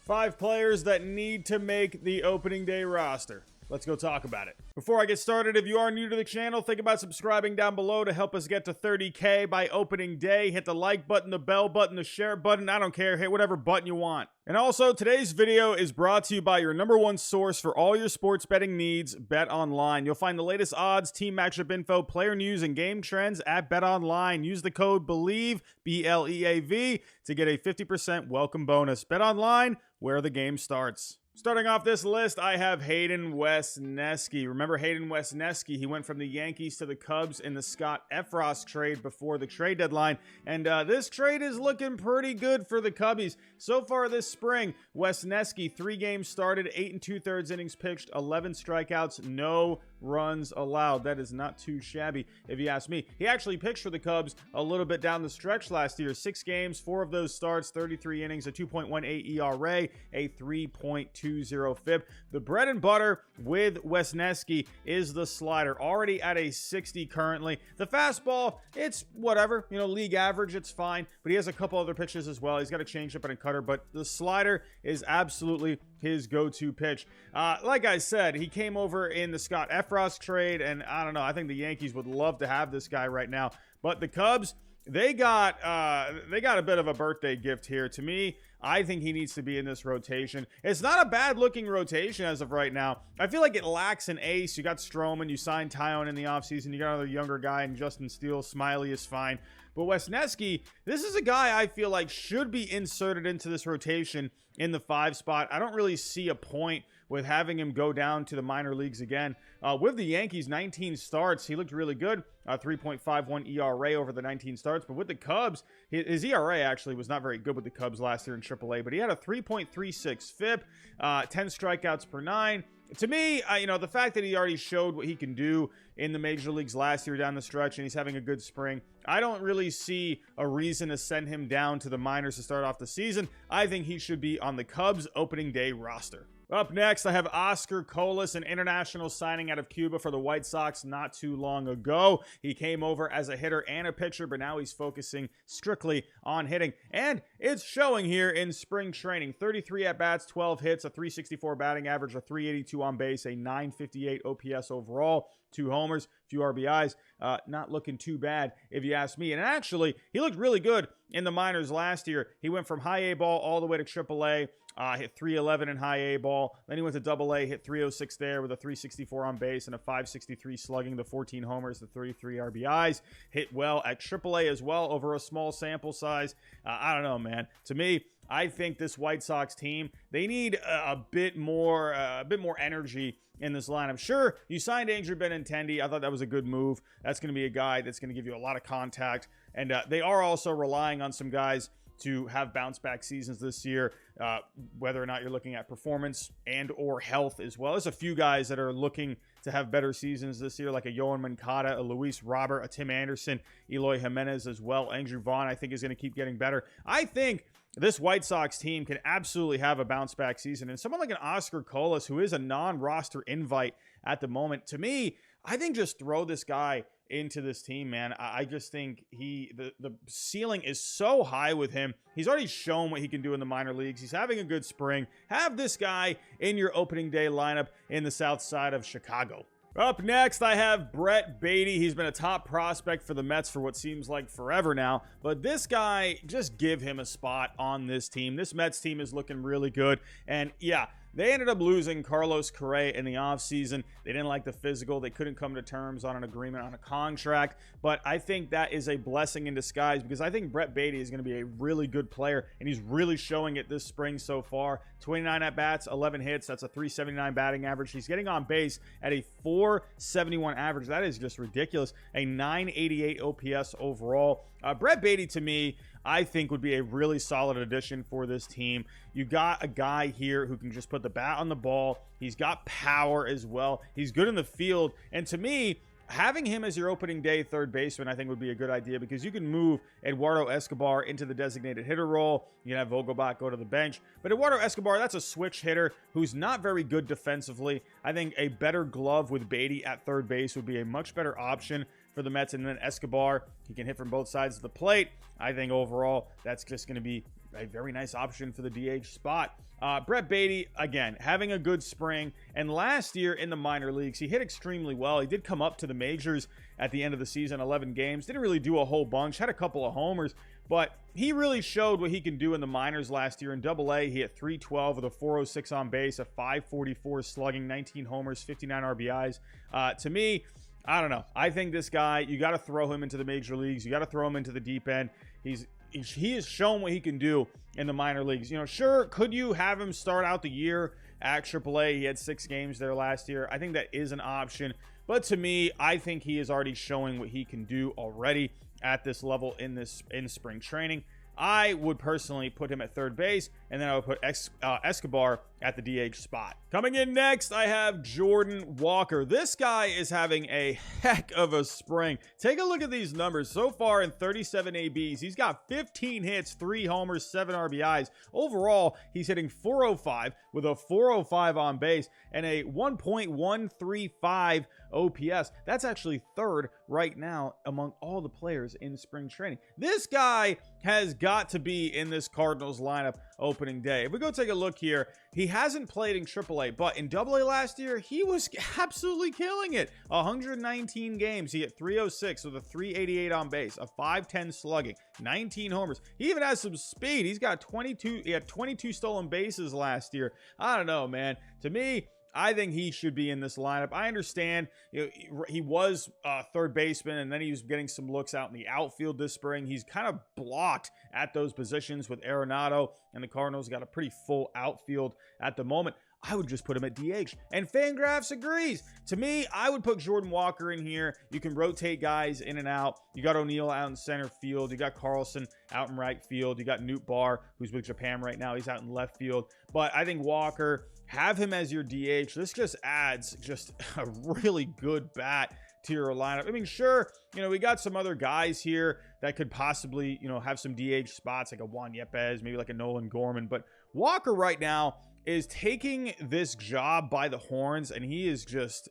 5 players that need to make the opening day roster. Let's go talk about it. Before I get started, if you are new to the channel, think about subscribing down below to help us get to 30K by opening day. Hit the like button, the bell button, the share button. I don't care. Hit whatever button you want. And also, today's video is brought to you by your #1 source for all your sports betting needs, BetOnline. You'll find the latest odds, team matchup info, player news, and game trends at BetOnline. Use the code BELIEVE, B-L-E-A-V, to get a 50% welcome bonus. BetOnline, where the game starts. Starting off this list, I have Hayden Wesneski. Remember Hayden Wesneski? He went from the Yankees to the Cubs in the Scott Efros trade before the trade deadline. And this trade is looking pretty good for the Cubbies. So far this spring, Wesneski, 3 games started, 8 2/3 innings pitched, 11 strikeouts, no runs allowed. That is not too shabby, if you ask me. He actually pitched for the Cubs a little bit down the stretch last year. 6 games, 4 of those starts, 33 innings, a 2.18 ERA, a 3.20 FIP. The bread and butter with Wesneski is the slider, already at a 60 currently. The fastball, it's whatever, league average, it's fine, but he has a couple other pitches as well. He's got a changeup and a cutter, but the slider is absolutely his go-to pitch. Like I said, he came over in the Scott Efros trade, and I don't know, I think the Yankees would love to have this guy right now, but the Cubs, they got a bit of a birthday gift here. To me, I think he needs to be in this rotation. It's not a bad looking rotation as of right now. I feel like it lacks an ace. You got Stroman, you signed Tyon in the offseason, you got another younger guy, and Justin Steele. Smiley is fine. But Wesneski, this is a guy I feel like should be inserted into this rotation in the 5 spot. I don't really see a point with having him go down to the minor leagues again. With the Yankees, 19 starts, he looked really good. 3.51 ERA over the 19 starts. But with the Cubs, his ERA actually was not very good with the Cubs last year in AAA, but he had a 3.36 FIP, 10 strikeouts per 9. To me, the fact that he already showed what he can do in the major leagues last year down the stretch, and he's having a good spring, I don't really see a reason to send him down to the minors to start off the season. I think he should be on the Cubs opening day roster. Up next, I have Oscar Colas, an international signing out of Cuba for the White Sox not too long ago. He came over as a hitter and a pitcher, but now he's focusing strictly on hitting. And it's showing here in spring training. 33 at-bats, 12 hits, a 364 batting average, a 382 on base, a 958 OPS overall, 2 homers, few RBIs. Not looking too bad, if you ask me. And actually, he looked really good in the minors last year. He went from high A ball all the way to AAA. Hit 311 in high A ball. Then he went to double A, hit 306 there with a 364 on base and a 563 slugging, the 14 homers, the 33 RBIs. Hit well at triple A as well over a small sample size. I don't know, man. To me, I think this White Sox team, they need a bit more energy in this lineup. Sure, you signed Andrew Benintendi. I thought that was a good move. That's going to be a guy that's going to give you a lot of contact. And they are also relying on some guys to have bounce back seasons this year, whether or not you're looking at performance and or health as well. There's a few guys that are looking to have better seasons this year, like a Yohan Moncada, a Luis Robert, a Tim Anderson, Eloy Jimenez as well. Andrew Vaughn, I think, is going to keep getting better. I think this White Sox team can absolutely have a bounce back season. And someone like an Oscar Colas, who is a non-roster invite at the moment, to me, I think just throw this guy into this team, man. I just think the ceiling is so high with him. He's already shown what he can do in the minor leagues. He's having a good spring. Have this guy in your opening day lineup in the south side of Chicago. Up next, I have Brett Beatty. He's been a top prospect for the Mets for what seems like forever now. But this guy, just give him a spot on this team. This Mets team is looking really good. And yeah, they ended up losing Carlos Correa in the offseason. They didn't like the physical. They couldn't come to terms on an agreement on a contract. But I think that is a blessing in disguise because I think Brett Beatty is going to be a really good player, and he's really showing it this spring so far. 29 at-bats, 11 hits. That's a 379 batting average. He's getting on base at a 471 average. That is just ridiculous. A 988 OPS overall. Brett Beatty, to me, I think would be a really solid addition for this team. You got a guy here who can just put the bat on the ball. He's got power as well. He's good in the field. And to me, having him as your opening day third baseman, I think would be a good idea because you can move Eduardo Escobar into the designated hitter role. You can have Vogelbach go to the bench. But Eduardo Escobar, that's a switch hitter who's not very good defensively. I think a better glove with Beatty at third base would be a much better option for the Mets. And then Escobar, he can hit from both sides of the plate. I think overall, that's just going to be a very nice option for the DH spot. Brett Beatty, again, having a good spring. And last year in the minor leagues, he hit extremely well. He did come up to the majors at the end of the season, 11 games. Didn't really do a whole bunch. Had a couple of homers. But he really showed what he can do in the minors last year. In Double-A, he hit .312 with a .406 on base, a .544 slugging, 19 homers, 59 RBIs. To me, I don't know. I think this guy, you got to throw him into the major leagues. You got to throw him into the deep end. He has shown what he can do in the minor leagues. You know, sure, could you have him start out the year at AAA? He had 6 games there last year. I think that is an option. But to me, I think he is already showing what he can do already at this level in spring training. I would personally put him at third base, and then I would put Escobar at the DH spot. Coming in next, I have Jordan Walker. This guy is having a heck of a spring. Take a look at these numbers. So far in 37 ABs, he's got 15 hits, 3 homers, 7 RBIs. Overall, he's hitting .405 with a .405 on base and a 1.135 OPS. That's actually third right now among all the players in spring training. This guy has got to be in this Cardinals lineup opening day. If we go take a look here, he hasn't played in AAA, but in AA last year, he was absolutely killing it. 119 games. He hit .306 with a .388 on base, a .510 slugging, 19 homers. He even has some speed. He had 22 stolen bases last year. I don't know, man. To me, I think he should be in this lineup. I understand, you know, he was third baseman, and then he was getting some looks out in the outfield this spring. He's kind of blocked at those positions with Arenado, and the Cardinals got a pretty full outfield at the moment. I would just put him at DH. And Fangraphs agrees. To me, I would put Jordan Walker in here. You can rotate guys in and out. You got O'Neill out in center field. You got Carlson out in right field. You got Newt Barr, who's with Japan right now. He's out in left field. But I think Walker, have him as your DH. This just adds just a really good bat to your lineup. I mean, sure, you know, we got some other guys here that could possibly, you know, have some DH spots, like a Juan Yepes, maybe like a Nolan Gorman. But Walker right now is taking this job by the horns, and he is just,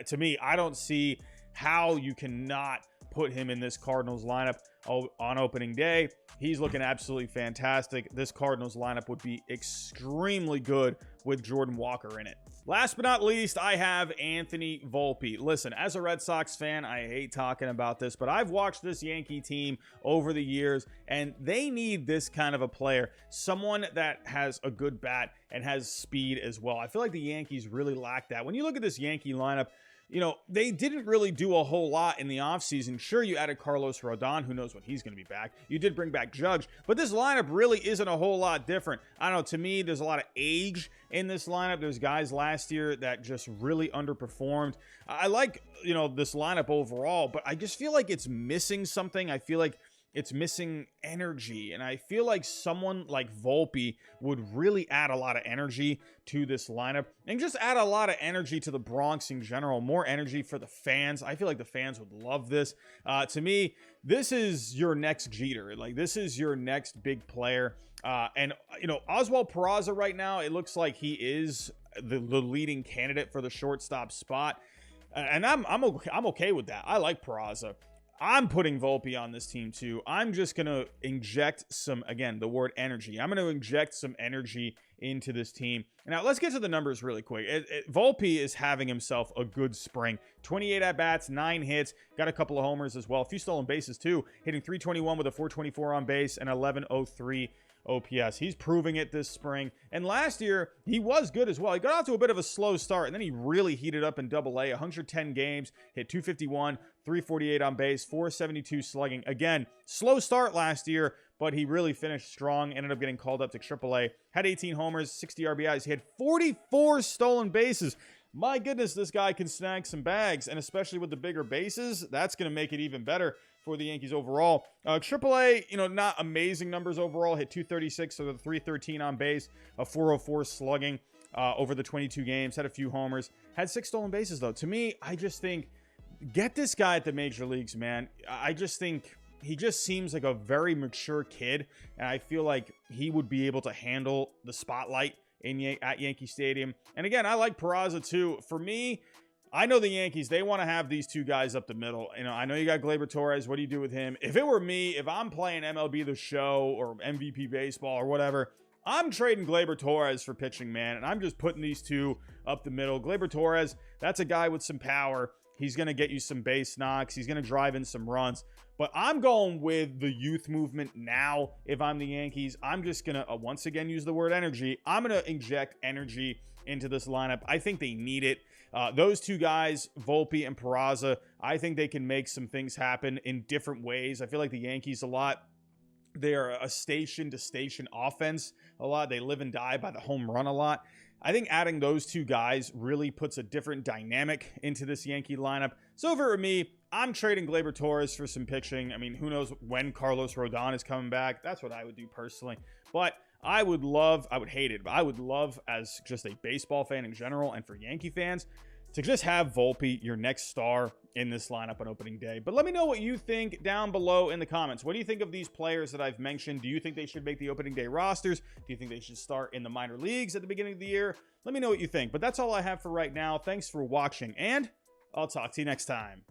to me, I don't see how you cannot put him in this Cardinals lineup on opening day. He's looking absolutely fantastic. This Cardinals lineup would be extremely good with Jordan Walker in it. Last but not least, I have Anthony Volpe. Listen, as a Red Sox fan, I hate talking about this, but I've watched this Yankee team over the years, and they need this kind of a player, someone that has a good bat and has speed as well. I feel like the Yankees really lack that. When you look at this Yankee lineup, you know, they didn't really do a whole lot in the offseason. Sure, you added Carlos Rodon. Who knows when he's going to be back. You did bring back Judge, but this lineup really isn't a whole lot different. I don't know. To me, there's a lot of age in this lineup. There's guys last year that just really underperformed. I like, you know, this lineup overall, but I just feel like it's missing something. I feel like it's missing energy, and I feel like someone like Volpe would really add a lot of energy to this lineup and just add a lot of energy to the Bronx in general, more energy for the fans. I feel like the fans would love this. To me, this is your next Jeter. Like, this is your next big player. And, you know, Oswald Peraza right now, it looks like he is the leading candidate for the shortstop spot. And I'm okay with that. I like Peraza. I'm putting Volpe on this team too. I'm just going to inject some, again, the word energy. I'm going to inject some energy into this team. Now, let's get to the numbers really quick. Volpe is having himself a good spring. 28 at-bats, 9 hits, got a couple of homers as well. A few stolen bases too, hitting .321 with a .424 on base and 1103 OPS. He's proving it this spring. And last year, he was good as well. He got off to a bit of a slow start, and then he really heated up in Double-A. 110 games, hit .251, .348 on base, .472 slugging. Again, slow start last year, but he really finished strong. Ended up getting called up to AAA. Had 18 homers, 60 RBIs. He had 44 stolen bases. My goodness, this guy can snag some bags, and especially with the bigger bases, that's going to make it even better for the Yankees overall. AAA, you know, not amazing numbers overall. Hit .236 with a .313 on base, a .404 slugging over the 22 games. Had a few homers. Had 6 stolen bases, though. To me, I just think, get this guy at the major leagues, man. I just think he just seems like a very mature kid, and I feel like he would be able to handle the spotlight at Yankee Stadium. And again, I like Peraza too. For me, I know the Yankees, they want to have these two guys up the middle. You know, I know you got Gleyber Torres. What do you do with him? If it were me, if I'm playing MLB The Show or MVP Baseball or whatever, I'm trading Gleyber Torres for pitching, man. And I'm just putting these two up the middle. Gleyber Torres, that's a guy with some power. He's going to get you some base knocks. He's going to drive in some runs. But I'm going with the youth movement now. If I'm the Yankees, I'm just going to, once again, use the word energy. I'm going to inject energy into this lineup. I think they need it. Those two guys, Volpe and Peraza, I think they can make some things happen in different ways. I feel like the Yankees they are a station-to-station offense a lot. They live and die by the home run a lot. I think adding those two guys really puts a different dynamic into this Yankee lineup. So if it were me, I'm trading Gleyber Torres for some pitching. I mean, who knows when Carlos Rodon is coming back. That's what I would do personally. But I would hate it, but I would love, as just a baseball fan in general and for Yankee fans, to just have Volpe, your next star, in this lineup on opening day. But let me know what you think down below in the comments. What do you think of these players that I've mentioned? Do you think they should make the opening day rosters? Do you think they should start in the minor leagues at the beginning of the year? Let me know what you think. But that's all I have for right now. Thanks for watching, and I'll talk to you next time.